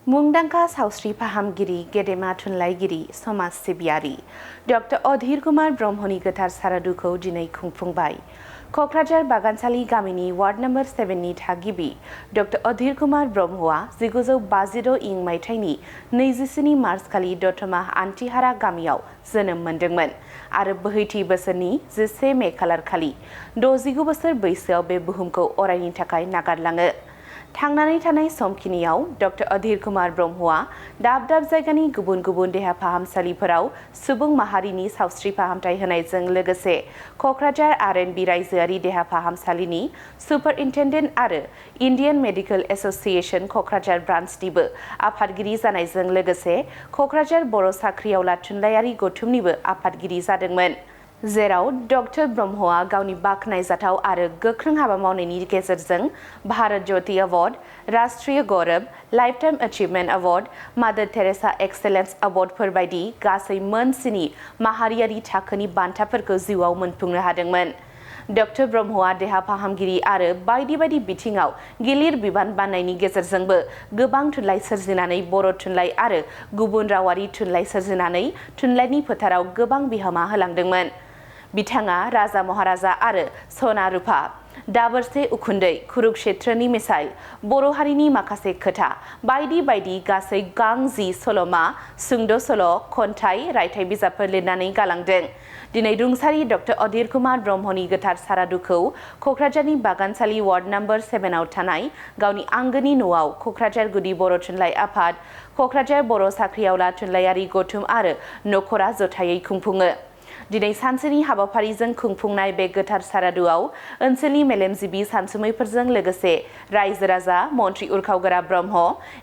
मुंदांखा सावस्रि फाहामगिरि गेदेमा थुनलाइगिरि समाज सिबियारि डॉ अधीर कुमार ब्रह्मनि गोथार सारादुखौ दिनै खुंफुंबाय। कक्राझार बागानसालि गामिनि वार्ड नम्बर 7 नि थागिबि डॉ अधीर कुमार ब्रह्मआ 1956 इं मायथाइनि 24 मार्चखालि दतमा आन्थिहारा गामियाव जोनोम मोन्दोंमोन आरो बोहैथि बोसोरनि 11 मे खालारखालि 69 बोसोर बैसोआव बे बुहुमखौ अरायनि थाखाय नागारलाङो। थांनानै थानाय समखिनियाव डॉ अधीर कुमार ब्रह्मआ दाब दाब जायगानि गुबुन गुबुन देहा फाहामसालिफोराव सुबुं माहारिनि सावस्रि फाहामथाय होनायजों लोगोसे कक्राझार आर.एन.बी. रायजोआरि देहा फाहामसालिनि सुपारिनटेन्डेन्ट आरो इन्डियान मेडिकेल एसोसिएशन कक्राझार ब्रान्चनिबो आफादगिरि जानायजों लोगोसे कक्राझार बर' साख्रिआवला थुनलाइयारि गौथुमनिबो आफादगिरि जादोंमोन। जेराव डॉ ब्रह्मआ गावनि बाखनायजाथाव आरो गोख्रों हाबा मावनायनि गेजेरजों भारत ज्योति अवार्ड, राष्ट्रीय गौरव, लाइफटाइम अचिभमेन्ट अवार्ड, मादार टेरेसा एक्सेलेन्स अवार्डफोर बायदि गासै मोन 7 माहारियारि थाखोनि बान्थाफोरखौ जिउआव मोनफुंनो हादोंमोन। डॉ ब्रह्मआ देहा फाहामगिरि आरो बायदि बायदि बिथिङाव गिलिर बिबान बाननायनि गेजेरजोंबो गोबां थुनलाइ सोरजिनानै बर' थुनलाइ आरो गुबुन रावारि थुनलाइ सोरजिनानै थुनलाइनि फोथाराव गोबां बिहोमा होलांदोंमोन। बिथाङा राजा महाराजा आरो सना रुफा, दाबोरसे उखुन्दै, कुरुक्षेत्रनि मिसाइल, बर' हारिनि माखासे खोथा बायदि बायदि गासै गांजि सल'मा, सुंद' सल', खन्थाइ, रायथाइ बिजाबफोर लिरनानै गालांदों। दिनै रुंसारि डॉ अधीर कुमार ब्रह्मनि गोथार सारादुखौ कक्राझारनि बागानसालि वार्ड नम्बर 7 आव थानाय गावनि आंगोनि न'आव कक्राझार गुदि बर' थुनलाइ आफाद, कक्राझार बर' साख्रिआवला थुनलाइयारि गौथुम आरो नखरा जथायै खुंफुङो। दिनै सानसेनि हाबाफारिजों खुंफुंनाय बे गोथार सारादुआव ओनसोलनि मेलेमजिबि सानसुमैफोरजों लोगोसे रायजो राजा, मन्त्रि उरखावगोरा ब्रह्म,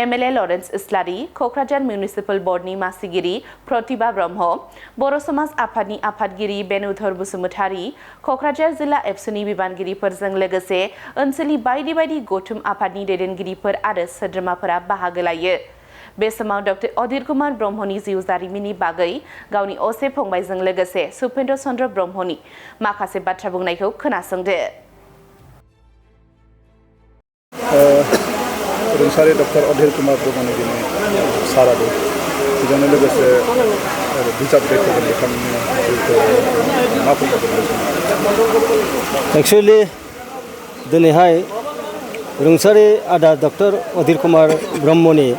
एमएलए लरेन्स इस्लारि, कक्राझार मिउनिसिपाल बर्डनि मासिगिरि प्रतिभा ब्रह्म, बर' समाज आफादनि आफादगिरि बेनुधर बसुमतारी, कक्राझार जिल्ला एबसुनि बिबानगिरिफोरजों लोगोसे ओनसोलनि बायदि बायदि गौथुम आफादनि दैदेनगिरिफोर आरो सोद्रोमाफोरा बाहागो लायो। बे समाव डॉ अधीर कुमार ब्रह्मनि जिउ जारिमिननि बागै गावनि असे फंबायजों लोगोसे सुपेन्द्र चन्द्र ब्रह्मनि माखासे बाथ्रा बुंनायखौ खोनासंदो। रुंसारि डॉ अधीर कुमार ब्रह्मनि दिनै सारादु बेजोंनो लोगोसे बिजाब दैथायगिरि बिथांनि जिउखौ मा बुंनो? एक्चुअली दिनैहाय रुंसारि आदा डॉ अधीर कुमार ब्रह्मनि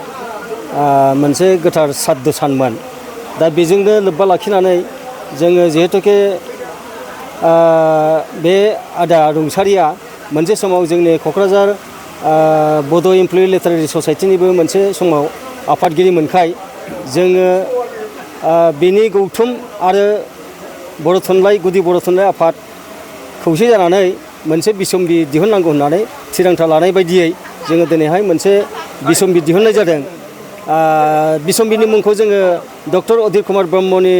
मोनसे गोथार साद्द सानमोन। दा बेजोंनो लोब्बा लाखिनानै जोङो जिहेतुके बे आदा रुंसारिया मोनसे समाव जोंनि कक्राझार बड' इमप्लयि लिटारेरि ससाइटिनिबो मोनसे समाव आफादगिरि मोनखाय जोङो बेनि गौथुम आरो बर' थुनलाइ गुदि बर' थुनलाइ आफाद खौसे जानानै मोनसे बिसम्बि दिहुननांगौ होननानै थिरांथा लानाय बायदियै जोङो दिनैहाय मोनसे बिसम्बि दिहुननाय जादों। बिसम्बिनि मुंखौ जोङो डॉ अधीर कुमार ब्रह्मनि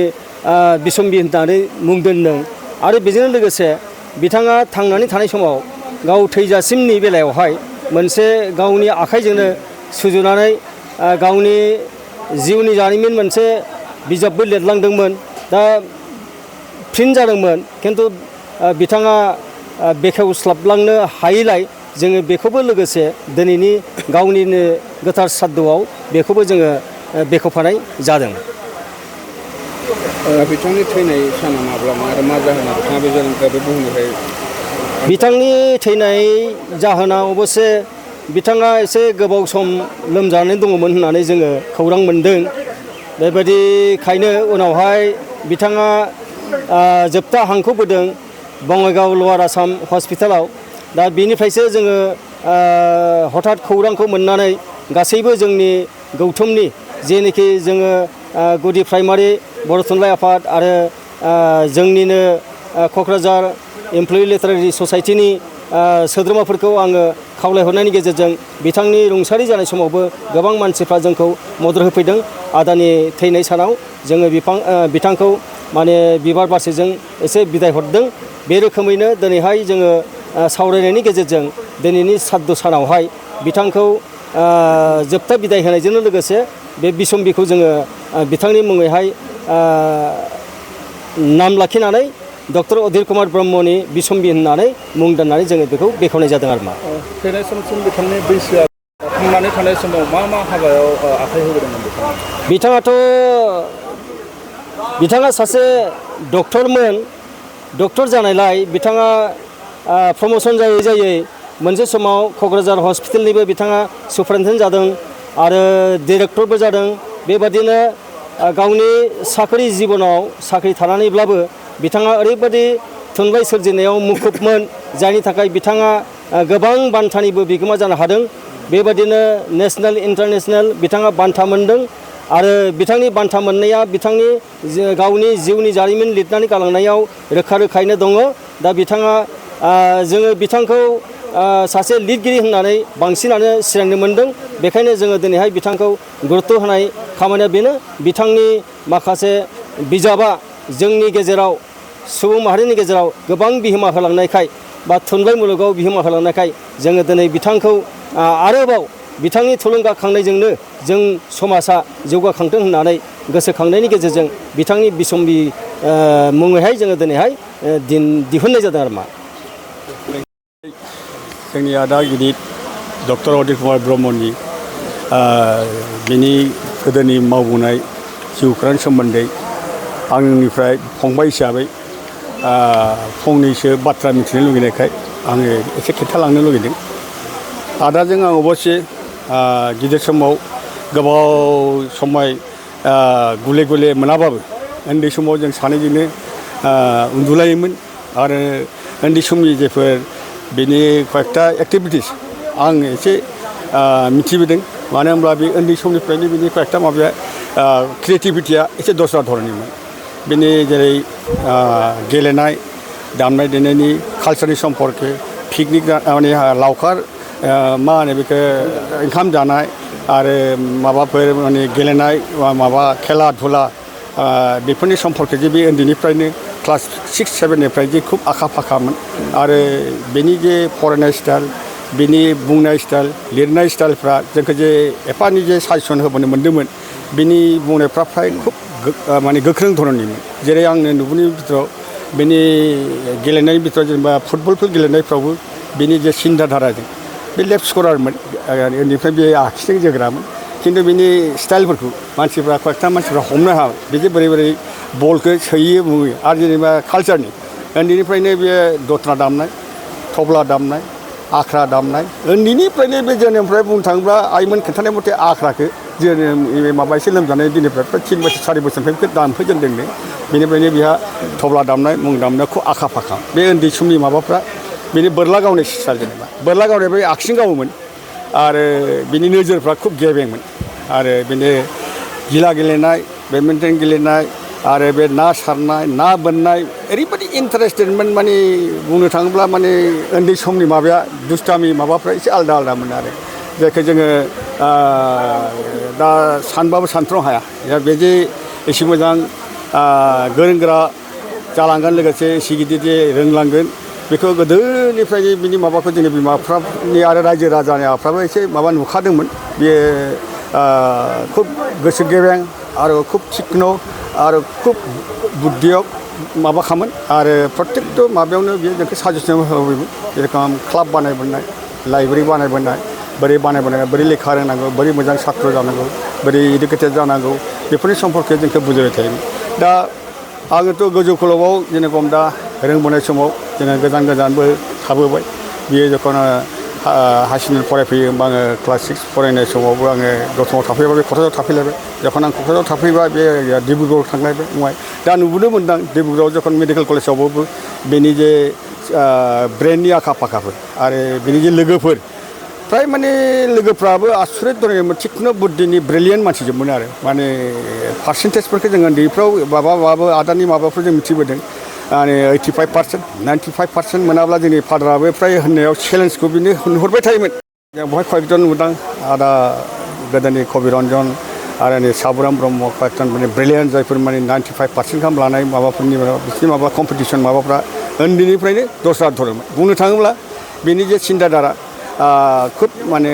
बिसम्बि होननानै मुं दोनदों आरो बेजों लोगोसे बिथाङा थांनानै थानाय समाव गाव थैजासिमनि बेलायावहाय मोनसे गावनि आखाइजोंनो सुजुनानै गावनि जिउनि जारिमिन मोनसे बिजाबबो लिरलांदोंमोन। दा प्रिन्ट जादोंमोन खिन्थु बिथाङा बेखेवस्लाबलांनो हायैलाय जोङो बेखौबो लोगोसे दिनैनि गावनिनो गोथार साद्दआव बेखौबो जोङो बेखेवफानाय जादों। बिथांनि थैनाय साना माब्लामोन आरो मा जाहोनाव बिथाङा बे बुहुमनिफ्राय? बिथांनि थैनाय जाहोना अबस्से बिथाङा एसे गोबाव सम लोमजानानै दङमोन होननानै जोङो खौरां मोन्दों। बेबायदिखायनो उनावहाय बिथाङा जोबथा हांखौ बोदों बङाइगाव लवार आसाम हस्पिटालाव। दा बेनिफ्रायसो जोङो हठाৎ खौरांखौ मोननानै गासैबो जोंनि गौथुमनि जेनोखि जोङो गुदि प्राइमारि बर' थुनलाइ आफाद आरो जोंनिनो कक्राझार इमप्लयि लिटारेरि ससाइटिनि सोद्रोमाफोरखौ आङो खावलायहरनायनि गेजेरजों बिथांनि रुंसारि जानाय समावबो गोबां मानसिफ्रा जोंखौ मदद होफैदों। आदानि थैनाय सानाव जोङो बिथांखौ माने बिबार बारसेजों एसे बिदाय हरदों। बे रोखोमैनो दिनैहाय जोङो सावरायनायनि गेजेरजों दिनैनि साद्द सानावहाय बिथांखौ जोबथा बिदाय होनायजों लोगोसे बे बिसम्बिखौ जोङो बिथांनि मुङैहाय नाम लाखिनानै डॉ अधीर कुमार ब्रह्मनि बिसम्बि होननानै मुं दोननानै जोङो बेखौ बेखेवनाय जादों आरो मा। थैनाय समसिम बिथांनि बैसोआ थांनानै थानाय समाव मा हाबायाव आखाइ होबोदोंमोन बिथाङा? बिथाङा सासे डक्टरमोन। डक्टर जानायलाय बिथाङा प्रमसन जायै मोनसे समाव क'क्राझार हस्पिटालनिबो बिथाङा सुपारिनटेन्डेन्ट जादों आरो डिरेक्टरबो जादों। बेबादिनो गावनि साख्रि जिबनाव साख्रि थानानैब्लाबो बिथाङा ओरैबायदि थुनलाइ सोरजिनायाव मुखुबमोन जायनि थाखाय बिथाङा गोबां बान्थानिबो बिगोमा जानो हादों। बेबादिनो नेसनेल इन्टारनेसनेल बिथाङा बान्था मोनदों आरो बिथांनि बान्था मोननाया बिथांनि गावनि जिउनि जारिमिन लिरनानै गालांनायाव रोखा रोखायैनो दङ। दा बिथाङा जोङो बिथांखौ सासे लिरगिरि होननानै बांसिनानो सिनायनो मोनदों। बेखायनो जोङो दिनैहाय बिथांखौ गुरुत्त' होनाय खामानिया बेनो। बिथांनि माखासे बिजाबा जोंनि गेजेराव सुबुं माहारिनि गेजेराव गोबां बिहोमा होलांनायखाय बा थुनलाइ मुलुगाव बिहोमा होलांनायखाय जोङो दिनै बिथांखौ आरोबाव बिथांनि थुलुंगाखांनायजोंनो जों समाजा जौगाखांथों होननानै गोसोखांनायनि गेजेरजों बिथांनि बिसम्बि मुङैहाय जोङो दिनैहाय दिहुननाय जादों आरो मा। जोंनि आदा गिदिर डक्टर अधीर कुमार ब्रह्मनि बिनि गोदोनि मावबोनाय जिउखौरांनि सोमोन्दै आंनिफ्राय फंबाय हिसाबै फंनैसो बाथ्रा मिथिनो लुगैनायखाय आङो एसे खोन्थालांनो लुगैदों। आदाजों आं अबस्से गिदिर समाव गोबाव समय गुले गुले मोनाबाबो उन्दै समाव जों सानैजोंनो उन्दुलायोमोन आरो उन्दै समनि जेफोर बेनि कयेकटा एक्टिभिटिस आं एसे मिथिबोदों। मानो होनब्ला बे उन्दै समनिफ्रायनो बिनि कयेकटा माबाया क्रियेटिभिटिया एसे दस्रा धरननिमोन। बिनि जेरै गेलेनाय दामनाय देनायनि कालचारनि सम्पर्के पिकनिक माने लावखार मा होनो बेखौ ओंखाम जानाय आरो माबाफोर माने गेलेनाय माबा खेला धुला बेफोरनि सम्पर्के जे बे उन्दैनिफ्रायनो क्लास 6-7निफ्राय जे खुब आखा फाखामोन आरो बेनि जे फरायनाय स्टाइल बेनि बुंनाय स्टाइल लिरनाय स्टाइलफ्रा जोंखौ जे एफानि जे साजेसन होबोनो मोन्दोंमोन बिनि बुंनायफ्रा फ्राय खुब माने गोख्रों धरननिमोन। जेरै आंनो नुबोनायनि बिथोराव बेनि गेलेनायनि बिथोराव जेनेबा फुटबलफोर गेलेनायफ्रावबो बेनि जे सिन्था धाराजों बे लेफ्ट स्करारमोन उन्दैनिफ्राय बे आखिजों जोग्रामोन। खिन्थु बिनि स्टाइलफोरखौ मानसिफ्रा कयेकटा मानसिफ्रा हमनो हाबाय बिदि बोरै बलखौ सोयो बुङो। आरो जेनेबा कालचारनि उन्दैनिफ्रायनो बे दथ्रा दामनाय थब्ला दामनाय आख्रा दामनाय उन्दैनिफ्रायनो बे जोनोमनिफ्राय बुंनो थाङोब्ला आइमोन खोन्थानाय मथे आख्राखौ जोनोम माबा एसे लोमजानाय दिननिफ्राय 3 बोसोर 4 बोसोरनिफ्राय दामफैजेनदोंनो। बेनिफ्रायनो बेहा थब्ला दामनाय मुं दामनायाव खुब आखा फाखा। बे उन्दै समनि माबाफ्रा बेनि बोरला गावनाय स्टाइल जेनेबा बोरला गावनाय बे आगसिं गावोमोन आरो बिनि नोजोरफ्रा खुब गेबेंमोन। आरो बिनि गिला गेलेनाय बेडमिन्टन गेलेनाय आरो बे ना सारनाय ना बोननाय ओरैबायदि इन्टारेस्टेडमोन माने बुंनो थाङोब्ला माने उन्दै समनि माबाया दुस्टामि माबाफ्रा एसे आलदा आलदामोन आरो जायखौ जोङो दा सानबाबो सानथ्र' हाया। बे जे एसे मोजां गोरों गोरा जालांगोन लोगोसे एसे गिदिर जे रोंलांगोन बेखौ गोदोनिफ्रायनो बिनि माबाखौ जोंनि बिमाफ्रानि आरो रायजो राजानिफ्राबो एसे माबा नुखादोंमोन। बेयो खुब गोसो गेबें आरो खुब थिक्न आरो खुब बुद्धियाव माबाखामोन आरो प्रत्येकट' माबायावनो बियो जोंखौ साजेसन होबोयोमोन। जेरेखम क्लाब बानायबोनाय लाइब्रेरि बानायबोनाय बोरै लेखा रोंनांगौ बोरै मोजां सात्र जानांगौ बोरै इडुकेटेड जानांगौ बेफोरनि सम्पर्के जोंखौ बुजायबाय थायोमोन। दा आङोथ' गोजौ खलबाव जेरेखम दा रोंबोनाय समाव जोङो गोजानबो थाबोबाय। बियो जखन हाइ सेकेन्डारि फरायफैयो होमबा आङो क्लास 6 फरायनाय समावबो आङो दतमायाव थाफैबाय बे क'क्राझाराव थाफैलायबाय। जखन आं क'क्राझाराव थाफैबा बे डिब्रुगड़आव थांलायबाय उनावहाय दा नुबोनो मोनदां डिब्रुगड़आव जखन मेडिकेल कलेजावबो बेनि जे ब्रेननि आखा फाखाफोर आरो बेनि जे लोगोफोर फ्राय माने लोगोफ्राबो आसुरित धरननिमोन थिक्न बुद्धिनि ब्रिलियेन्ट मानसिजोबमोन आरो माने पार्सेन्टेजफोरखौ जों उन्दैफ्राव माबाबो आदानि माबाफोर जों मिथिबोदों माने 85% 95% मोनाब्ला जोंनि फादाराबो फ्राय होननायाव चेलेन्जखौ बिनो नुहरबाय थायोमोन। जों बेवहाय कयेकजन नुदां आदा गोदोनि कबिरन्जन आरो नै साबुराम ब्रह्म कयेकजन माने ब्रिलियेन्ट जायफोर माने 95% गाहाम लानाय माबाफोरनि बिसोरनि माबा कम्पिटिसन माबाफ्रा उन्दैनिफ्रायनो दस्रा धरनमोन। बुंनो थाङोब्ला बेनि जे सिन्था धारा खुब माने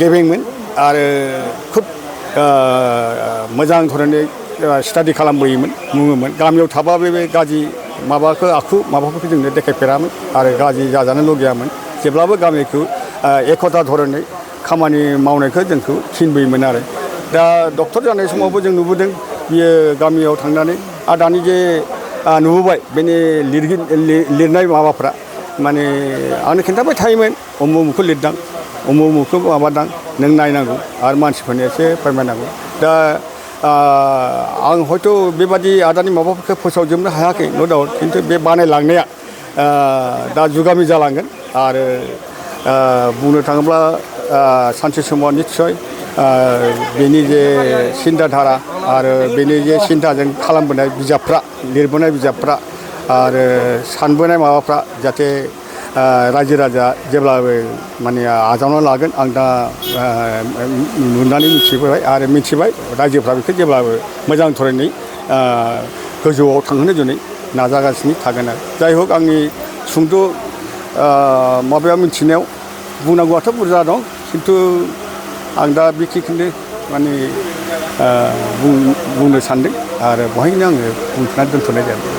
गेबेंमोन आरो खुब मोजां धरनै स्टाडि खालामबोयोमोन बुङोमोन। गामियाव थाबाबो बे गाज्रि माबाखौ माबाफोरखौ जोंनो देखायफेरामोन आरो गाज्रि जाजानो लुगैयामोन। जेब्लाबो गामिखौ एकता धरनै खामानि मावनायखौ जोंखौ थिनबोयोमोन आरो दा डक्टर जानाय समावबो जों नुबोदों बियो गामियाव थांनानै आरो दानि जे नुबोबाय बेनि लिरनाय माबाफ्रा माने आंनो खिन्थाबाय थायोमोन उमुखौ लिरदां उमुखौ माबादां नों नायनांगौ आरो मानसिफोरनो एसे फोरमायनांगौ दा आं हयथ' बेबादि आदानि माबाफोरखौ फोसावजोबनो हायाखै न' डाउट खिन्थु बे बानायलांनाया दा जुगामि जालांगोन आरो बुंनो थाङोब्ला सानसे समाव निस्सय बेनि जे सिन्था धारा आरो बेनि जे सिन्थाजों खालामबोनाय बिजाबफ्रा लिरबोनाय बिजाबफ्रा आरो सानबोनाय माबाफ्रा जाहाथे रायजो राजा जेब्लाबो माने आजावना लागोन आं दा नुनानै मिथिबाय आरो मिथिबाय रायजोफ्रा बेखौ जेब्लाबो मोजां धरनै गोजौआव थांहोनो जुनै नाजागासिनो थागोन आरो जाय हक आंनि सुंद' माबायाव मिथिनायाव बुंनांगौआथ' बुरजा दं खिन्थु आं दा बेखिनिखौनो माने बुंनो सानदों आरो बहायनो आङो बुंथ'नानै दोनथ'नाय जादों